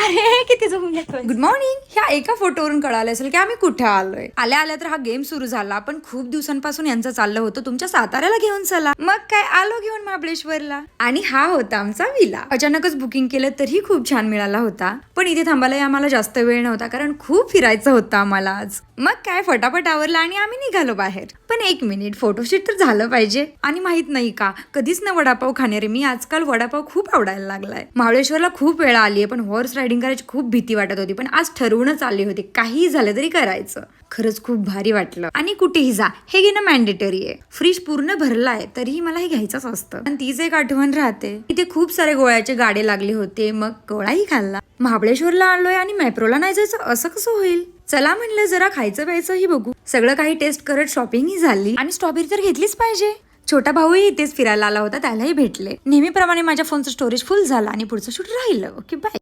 अरे किती जमून घेतोय. Good morning. ह्या एका फोटोवरून कळालं असेल की आम्ही कुठे आलोय. आल्या आल्या तर हा गेम सुरू झाला. पण खूप दिवसांपासून यांचं चाललं होतं तुमच्या साताऱ्याला घेऊन चला. मग काय आलो घेऊन महाबळेश्वरला. आणि हा होता आमचा विला. अचानकच बुकिंग केलं तरी खूप छान मिळाला होता. पण इथे थांबायला आम्हाला जास्त वेळ नव्हता कारण खूप फिरायचं होतं आम्हाला आज. मग काय फटाफट आवरला आणि आम्ही निघालो बाहेर. पण एक मिनिट, फोटोशूट तर झालं पाहिजे. आणि माहित नाही का, कधीच न वडापाव खाणारे मी आजकाल वडापाव खूप आवडायला लागलाय. महाबळेश्वरला खूप वेळा आलीये पण हॉर्स रायडिंग करायची खूप भीती वाटत होती. पण आज ठरवूनच आले होते काही झालं तरी करायचं. खरंच खूप भारी वाटलं. आणि कुठेही जा हे घेणं मॅन्डेटरी आहे. फ्रीज पूर्ण भरलाय तरीही मला हे घ्यायचंच असतं. आणि तीच एक आठवण राहते. इथे खूप सारे गोळ्याचे गाडे लागले होते. मग गोळाही खाल्ला. महाबळेश्वरला आलोय आणि मॅप्रोला नाही जायचं असं कसं होईल. चला म्हणलं जरा खायचं प्यायचंही बघू. सगळं काही टेस्ट करत शॉपिंगही झाली. आणि स्ट्रॉबेरी तर घेतलीच पाहिजे. छोटा भाऊही इथेच फिरायला आला होता, त्यालाही भेटले. नेहमीप्रमाणे माझ्या फोनचं स्टोरेज फुल झाला आणि पुढचं शूट राहिलं. Okay bye.